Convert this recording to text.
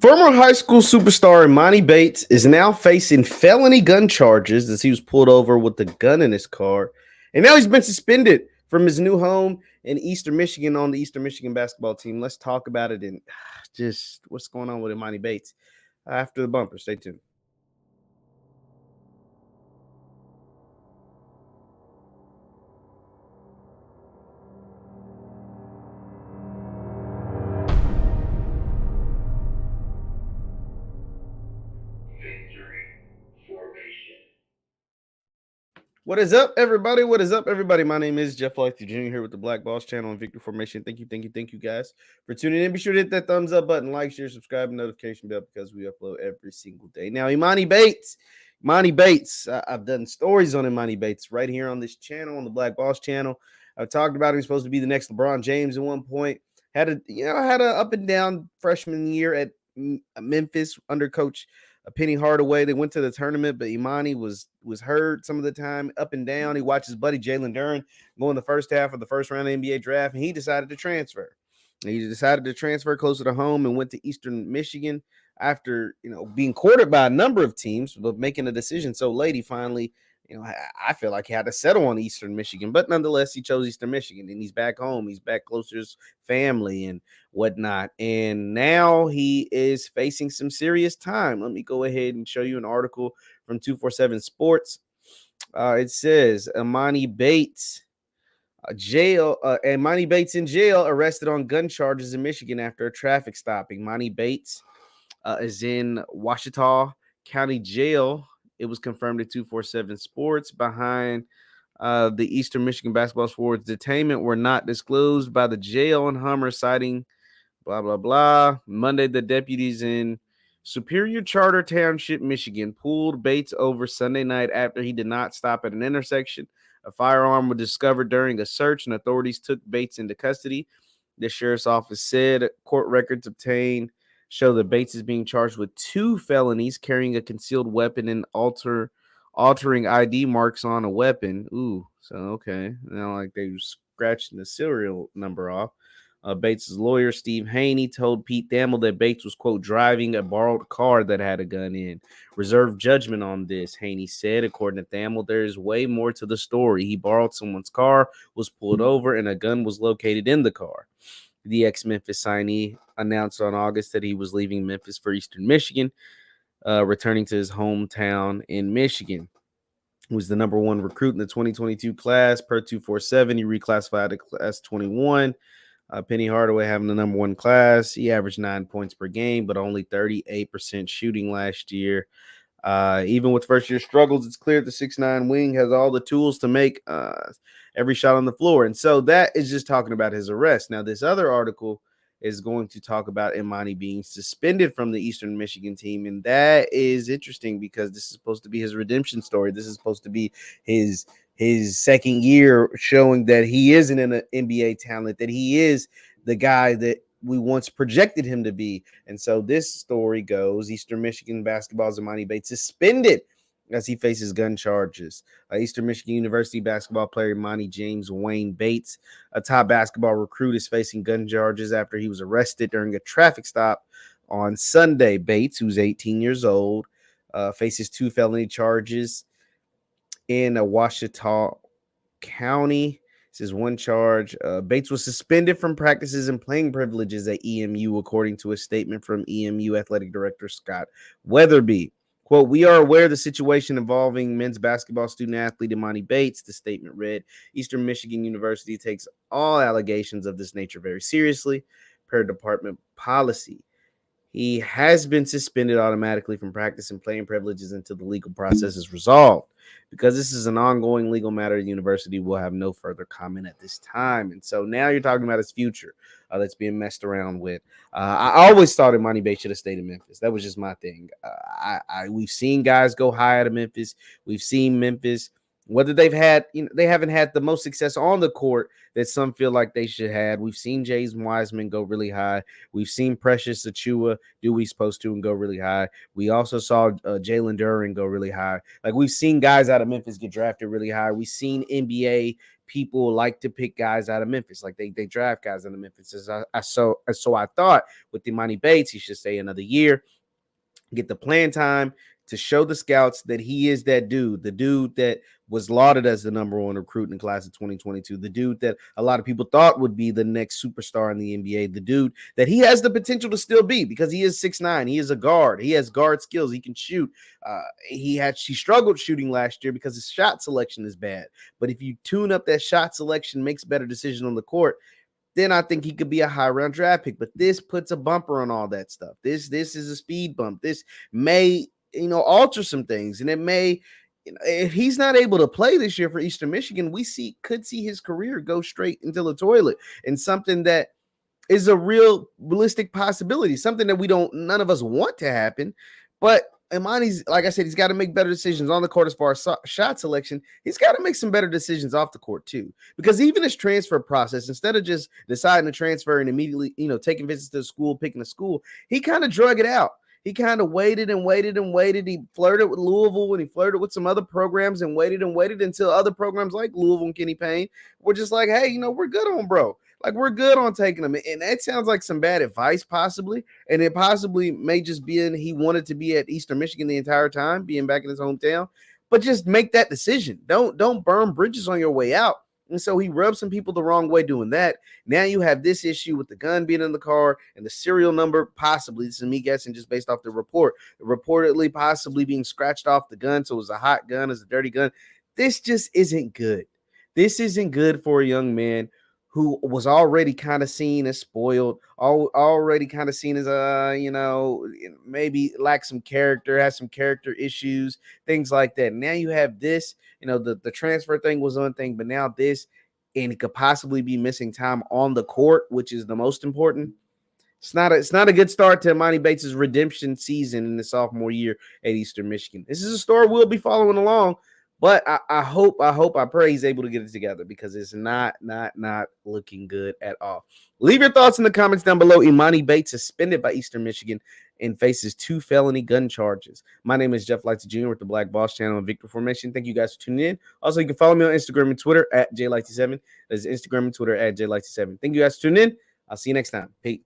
Former high school superstar Emoni Bates is now facing felony gun charges as he was pulled over with a gun in his car. And now he's been suspended from his new home in Eastern Michigan on the Eastern Michigan basketball team. Let's talk about it and just what's going on with Emoni Bates after the bumper. Stay tuned. What is up, everybody? What is up, everybody? My name is JeffLightsyJr here with the Black Boss channel and Victory Formation. Thank you, guys, for tuning in. Be sure to hit that thumbs up button, like, share, subscribe, and notification bell because we upload every single day. Now, Emoni Bates. I've done stories on Emoni Bates right here on this channel, on the Black Boss channel. I've talked about him supposed to be the next LeBron James at one point. Had a up and down freshman year at Memphis under coach Penny Hardaway. They went to the tournament, but Emoni was hurt some of the time, up and down. He watched his buddy Jalen Duren go in the first half of the first round of the NBA draft, and he decided to transfer. He decided to transfer closer to home and went to Eastern Michigan after being courted by a number of teams, but making a decision so late. He finally, I feel like he had to settle on Eastern Michigan, but nonetheless, he chose Eastern Michigan, and he's back home. He's back close to his family and whatnot. And now he is facing some serious time. Let me go ahead and show you an article from 247 Sports. It says Emoni Bates Emoni Bates in jail, arrested on gun charges in Michigan after a traffic stop. Emoni Bates is in Ouachita County Jail. It was confirmed at 247 Sports. Behind the Eastern Michigan basketball forward's detainment were not disclosed by the jail and Hummer, citing blah, blah, blah. Monday, the deputies in Superior Charter Township, Michigan, pulled Bates over Sunday night after he did not stop at an intersection. A firearm was discovered during a search, and authorities took Bates into custody. The sheriff's office said court records obtained show that Bates is being charged with 2 felonies: carrying a concealed weapon and altering ID marks on a weapon. Ooh, so okay. Now, like, they were scratching the serial number off. Bates' lawyer, Steve Haney, told Pete Thamel that Bates was, quote, driving a borrowed car that had a gun in. Reserve judgment on this, Haney said. According to Thamel, there is way more to the story. He borrowed someone's car, was pulled over, and a gun was located in the car. The ex-Memphis signee announced on August that he was leaving Memphis for Eastern Michigan, returning to his hometown in Michigan. He was the number 1 recruit in the 2022 class. Per 247, he reclassified to class 21. Penny Hardaway having the number 1 class. He averaged 9 points per game, but only 38% shooting last year. Even with first-year struggles, it's clear the 6'9" wing has all the tools to make every shot on the floor. And so that is just talking about his arrest. Now, this other article is going to talk about Emoni being suspended from the Eastern Michigan team, and that is interesting because this is supposed to be his redemption story. This is supposed to be his second year showing that he is an NBA talent, that he is the guy that we once projected him to be. And so this story goes: Eastern Michigan basketball's Emoni Bates suspended as he faces gun charges. Eastern Michigan University basketball player Emoni James Wayne Bates, a top basketball recruit, is facing gun charges after he was arrested during a traffic stop on Sunday. Bates, who's 18 years old, faces 2 felony charges in Ouachita County. This is 1 charge. Bates was suspended from practices and playing privileges at EMU, according to a statement from EMU athletic director Scott Weatherby. Quote, "We are aware of the situation involving men's basketball student athlete Emoni Bates," the statement read. "Eastern Michigan University takes all allegations of this nature very seriously, per department policy. He has been suspended automatically from practice and playing privileges until the legal process is resolved. Because this is an ongoing legal matter, the university will have no further comment at this time." And so now you're talking about his future that's being messed around with. I always thought Emoni Bates should have stayed in Memphis. That was just my thing. We've seen guys go high out of Memphis. We've seen Memphis, whether they've had, they haven't had the most success on the court that some feel like they should have. We've seen James Wiseman go really high. We've seen Precious Achua do what he's supposed to and go really high. We also saw Jalen Duren go really high. Like, we've seen guys out of Memphis get drafted really high. We've seen NBA people like to pick guys out of Memphis, like they draft guys out of Memphis. So I thought with Emoni Bates, he should stay another year, get the playing time to show the scouts that he is that dude, the dude that was lauded as the number one recruit in the class of 2022, the dude that a lot of people thought would be the next superstar in the NBA, the dude that he has the potential to still be because he is 6'9", he is a guard, he has guard skills, he can shoot. He struggled shooting last year because his shot selection is bad. But if you tune up that shot selection, makes better decisions on the court, then I think he could be a high round draft pick. But this puts a bumper on all that stuff. This is a speed bump. This may, alter some things, and it may, if he's not able to play this year for Eastern Michigan, could see his career go straight into the toilet, and something that is a realistic possibility, something that none of us want to happen. But Emoni's, like I said, he's got to make better decisions on the court as far as shot selection. He's got to make some better decisions off the court too, because even his transfer process, instead of just deciding to transfer and immediately, taking visits to the school, picking a school, he kind of drug it out. He kind of waited and waited and waited. He flirted with Louisville and he flirted with some other programs and waited until other programs like Louisville and Kenny Payne were just like, hey, we're good on bro. Like, we're good on taking him. And that sounds like some bad advice, possibly. And it possibly may just be he wanted to be at Eastern Michigan the entire time, being back in his hometown. But just make that decision. Don't burn bridges on your way out. And so he rubbed some people the wrong way doing that. Now you have this issue with the gun being in the car and the serial number, possibly, this is me guessing just based off the report, reportedly possibly being scratched off the gun. So it was a hot gun, it's a dirty gun. This just isn't good. This isn't good for a young man who was already kind of seen as spoiled, already kind of seen as, maybe lack some character, has some character issues, things like that. Now you have this, the transfer thing was one thing, but now this, and it could possibly be missing time on the court, which is the most important. It's not a good start to Emoni Bates' redemption season in the sophomore year at Eastern Michigan. This is a story we'll be following along. But I pray he's able to get it together, because it's not looking good at all. Leave your thoughts in the comments down below. Emoni Bates suspended by Eastern Michigan and faces 2 felony gun charges. My name is JeffLightsyJr with the Black Boss channel and Victor Formation. Thank you guys for tuning in. Also, you can follow me on Instagram and Twitter at JLightsy7. That's Instagram and Twitter at JLightsy7. Thank you guys for tuning in. I'll see you next time. Peace.